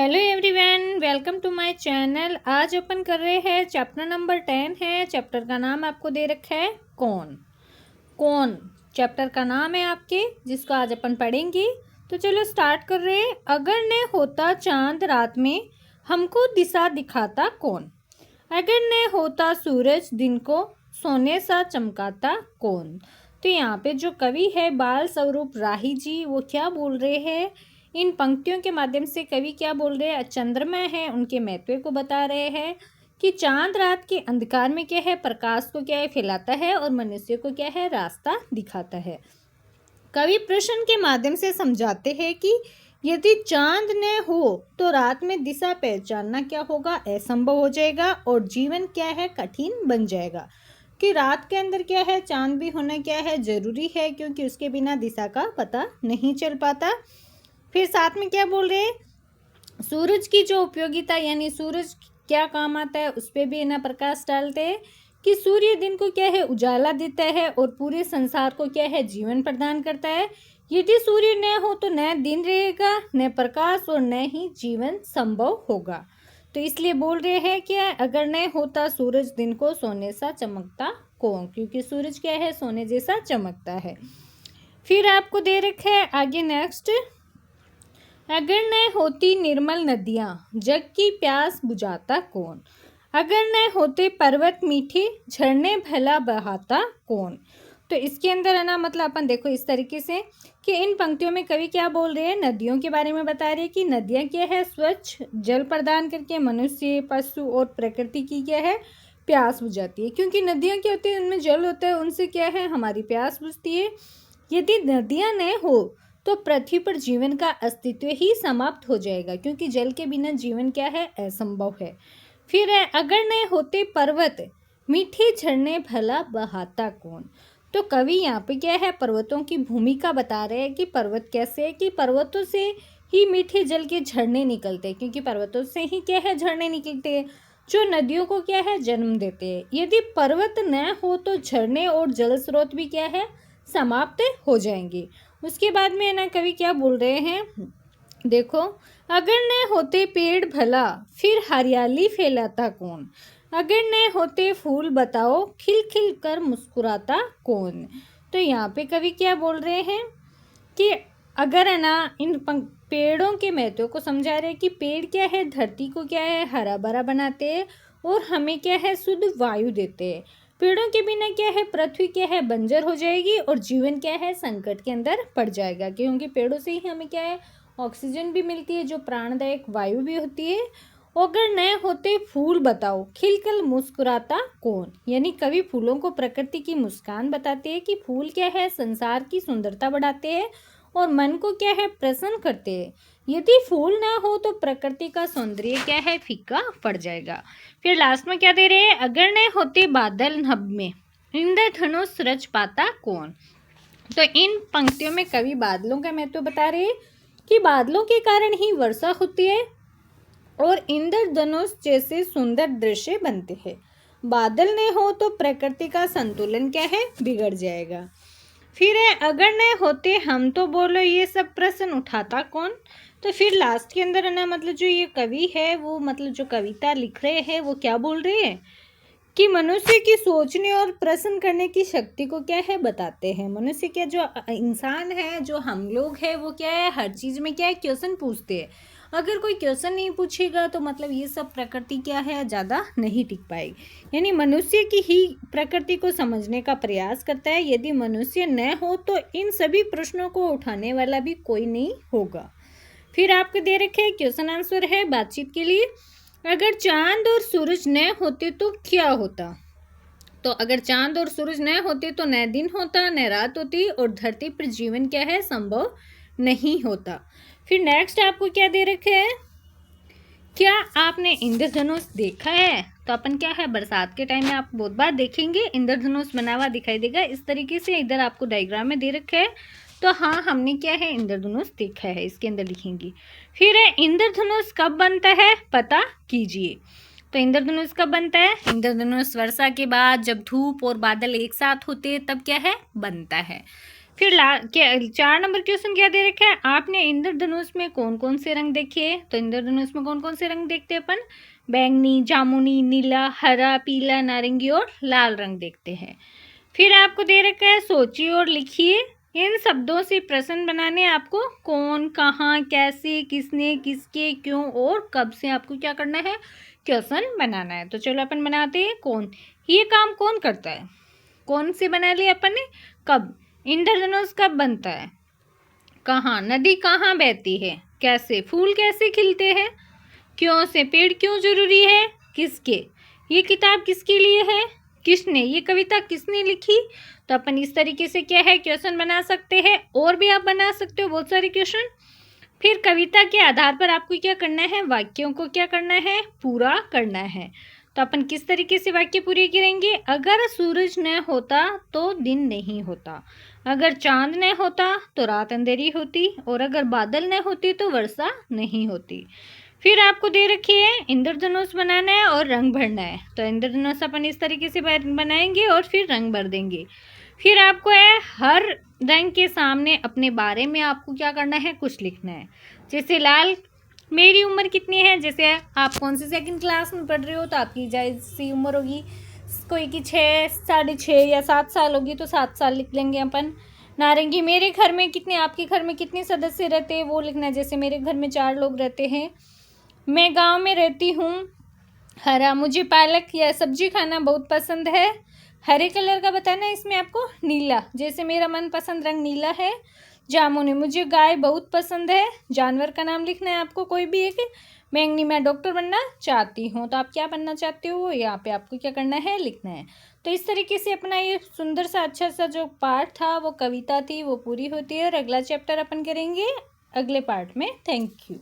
Hello everyone, welcome to my channel. आज अपन कर रहे हैं चैप्टर नंबर 10 है। चैप्टर का नाम आपको दे रखा है कौन। कौन चैप्टर का नाम है आपके, जिसको आज अपन पढ़ेंगे। तो चलो स्टार्ट कर रहे हैं। अगर न होता चांद रात में, हमको दिशा दिखाता कौन। अगर न होता सूरज दिन को, सोने सा चमकाता कौन। तो यहाँ पे जो कवि है बाल स्वरूप राही जी, वो क्या बोल रहे हैं, इन पंक्तियों के माध्यम से कवि क्या बोल रहे हैं, चंद्रमा है उनके महत्व को बता रहे हैं कि चांद रात के अंधकार में क्या है, प्रकाश को क्या है फैलाता है और मनुष्य को क्या है रास्ता दिखाता है। कवि प्रश्न के माध्यम से समझाते हैं कि यदि चांद न हो तो रात में दिशा पहचानना क्या होगा, असंभव हो जाएगा और जीवन क्या है कठिन बन जाएगा। कि रात के अंदर क्या है चांद भी होना क्या है जरूरी है, क्योंकि उसके बिना दिशा का पता नहीं चल पाता। फिर साथ में क्या बोल रहे हैं, सूरज की जो उपयोगिता यानी सूरज क्या काम आता है उस पर भी ना प्रकाश डालते हैं कि सूर्य दिन को क्या है उजाला देता है और पूरे संसार को क्या है जीवन प्रदान करता है। यदि सूर्य न हो तो न दिन रहेगा, न प्रकाश और न ही जीवन संभव होगा। तो इसलिए बोल रहे हैं कि अगर न होता सूरज दिन को, सोने सा चमकता कौन, क्योंकि सूरज क्या है सोने जैसा चमकता है। फिर आपको दे रखा है आगे नेक्स्ट, अगर न होती निर्मल नदियाँ, जग की प्यास बुझाता कौन। अगर न होते पर्वत मीठे, झरने भला बहाता कौन। तो इसके अंदर है ना मतलब अपन देखो इस तरीके से कि इन पंक्तियों में कवि क्या बोल रहे हैं, नदियों के बारे में बता रहे हैं कि नदियाँ क्या है स्वच्छ जल प्रदान करके मनुष्य, पशु और प्रकृति की क्या है प्यास बुझाती है। क्योंकि नदियाँ क्या होती है, उनमें जल होता है, उनसे क्या है हमारी प्यास बुझती है। यदि नदियाँ न हो तो पृथ्वी पर जीवन का अस्तित्व ही समाप्त हो जाएगा, क्योंकि जल के बिना जीवन क्या है असंभव है। फिर है अगर न होते पर्वत, मीठे झरने भला बहाता कौन। तो कवि यहाँ पे क्या है पर्वतों की भूमिका बता रहे हैं कि पर्वत कैसे है, कि पर्वतों से ही मीठे जल के झरने निकलते हैं, क्योंकि पर्वतों से ही क्या है झरने निकलते हैं जो नदियों को क्या है जन्म देते हैं। यदि पर्वत न हो तो झरने और जल स्रोत भी क्या है समाप्त हो जाएंगे। उसके बाद में ना कवि क्या बोल रहे हैं, देखो अगर न होते पेड़ भला, फिर हरियाली फैलाता कौन। अगर न होते फूल बताओ, खिल खिल कर मुस्कुराता कौन। तो यहाँ पे कवि क्या बोल रहे हैं कि अगर है ना इन पेड़ों के महत्व को समझा रहे हैं कि पेड़ क्या है धरती को क्या है हरा भरा बनाते हैं और हमें क्या है शुद्ध वायु देते हैं। पेड़ों के बिना क्या है पृथ्वी क्या है बंजर हो जाएगी और जीवन क्या है संकट के अंदर पड़ जाएगा, क्योंकि पेड़ों से ही हमें क्या है ऑक्सीजन भी मिलती है जो प्राणदायक वायु भी होती है। अगर न होते फूल बताओ, खिलखिल मुस्कुराता कौन। यानी कवि फूलों को प्रकृति की मुस्कान बताते हैं कि फूल क्या है संसार की सुंदरता बढ़ाते हैं और मन को क्या है प्रसन्न करते हैं। यदि फूल ना हो तो प्रकृति का सौंदर्य क्या है फीका पड़ जाएगा। फिर लास्ट में क्या दे रहे हैं, अगर न होते बादल नभ में, इंद्रधनुष रच पाता कौन। तो इन पंक्तियों में कवि बादलों का महत्व बता रहे हैं कि बादलों के कारण ही वर्षा होती है और इंद्रधनुष जैसे सुंदर दृश्य बनते हैं। बादल न हो तो प्रकृति का संतुलन क्या है बिगड़ जाएगा। फिर है अगर न होते हम तो बोलो, ये सब प्रश्न उठाता कौन। तो फिर लास्ट के अंदर है ना मतलब जो ये कवि है वो मतलब जो कविता लिख रहे हैं वो क्या बोल रहे हैं कि मनुष्य की सोचने और प्रश्न करने की शक्ति को क्या है बताते हैं। मनुष्य क्या जो इंसान है जो हम लोग हैं वो क्या है हर चीज़ में क्या है क्वेश्चन पूछते हैं। अगर कोई क्वेश्चन नहीं पूछेगा तो मतलब ये सब प्रकृति क्या है ज़्यादा नहीं टिक पाएगी। यानी मनुष्य की ही प्रकृति को समझने का प्रयास करता है। यदि मनुष्य न हो तो इन सभी प्रश्नों को उठाने वाला भी कोई नहीं होगा। फिर आपको दे रखे हैं क्वेश्चन आंसर है बातचीत के लिए, अगर चांद और सूरज न होते तो क्या होता। तो अगर चांद और सूरज न होते तो न दिन होता न रात होती और धरती पर जीवन क्या है संभव नहीं होता। फिर नेक्स्ट आपको क्या दे रखे है, क्या आपने इंद्रधनुष देखा है। तो अपन क्या है बरसात के टाइम में आप बहुत बार देखेंगे इंद्रधनुष बना हुआ दिखाई देगा इस तरीके से, इधर आपको डायग्राम में दे रखा है। तो हाँ हमने क्या है इंद्रधनुष देखा है, इसके अंदर लिखेंगे। फिर है इंद्रधनुष कब बनता है पता कीजिए। तो इंद्रधनुष कब बनता है, इंद्रधनुष वर्षा के बाद जब धूप और बादल एक साथ होते हैं तब क्या है बनता है। फिर 4 नंबर क्वेश्चन क्या दे रखा है, आपने इंद्रधनुष में कौन कौन से रंग देखे। तो इंद्रधनुष में कौन कौन से रंग देखते हैं अपन, बैंगनी, जामुनी, नीला, हरा, पीला, नारंगी और लाल रंग देखते हैं। फिर आपको दे रखा है सोचिए और लिखिए, इन शब्दों से प्रश्न बनाने आपको कौन, कहाँ, कैसे, किसने, किसके, क्यों और कब से आपको क्या करना है, क्वेश्चन बनाना है। तो चलो अपन बनाते हैं। कौन, ये काम कौन करता है, कौन से बना लिया अपन ने, कब, इंद्रधनुष कब बनता है, कहाँ, नदी कहाँ बहती है, कैसे, फूल कैसे खिलते हैं, क्यों से, पेड़ क्यों जरूरी है, किसके, ये किताब किसके लिए है, किसने, ये कविता किसने लिखी। तो अपन इस तरीके से क्या है क्वेश्चन बना सकते हैं, और भी आप बना सकते हो बहुत सारे क्वेश्चन। फिर कविता के आधार पर आपको क्या करना है, वाक्यों को क्या करना है, पूरा करना है। तो अपन किस तरीके से वाक्य पूरे करेंगे, अगर सूरज न होता तो दिन नहीं होता, अगर चांद न होता तो रात अंधेरी होती, और अगर बादल न होती तो वर्षा नहीं होती। फिर आपको दे रखी है इंद्रधनुष बनाना है और रंग भरना है। तो इंद्रधनुष अपन इस तरीके से बनाएंगे और फिर रंग भर देंगे। फिर आपको है हर रंग के सामने अपने बारे में आपको क्या करना है, कुछ लिखना है। जैसे लाल, मेरी उम्र कितनी है, जैसे आप कौन सी सेकंड क्लास में पढ़ रहे हो तो आपकी जैसी उम्र होगी, कोई की 6, 6.5 या 7 साल होगी तो 7 साल लिख लेंगे अपन। नारंगी, मेरे घर में कितने, आपके घर में कितने सदस्य रहते हैं वो लिखना है। जैसे मेरे घर में 4 लोग रहते हैं, मैं गांव में रहती हूँ। हरा, मुझे पालक या सब्जी खाना बहुत पसंद है। हरे कलर का बताना है इसमें आपको, नीला, जैसे मेरा मनपसंद रंग नीला है। जामुनी, मुझे गाय बहुत पसंद है। जानवर का नाम लिखना है आपको कोई भी एक। बैंगनी, मैं डॉक्टर बनना चाहती हूँ। तो आप क्या बनना चाहते हो यहाँ पे आपको क्या करना है, लिखना है। तो इस तरीके से अपना ये सुंदर सा अच्छा सा जो पार्ट था वो कविता थी वो पूरी होती है, और अगला चैप्टर अपन करेंगे अगले पार्ट में। Thank you.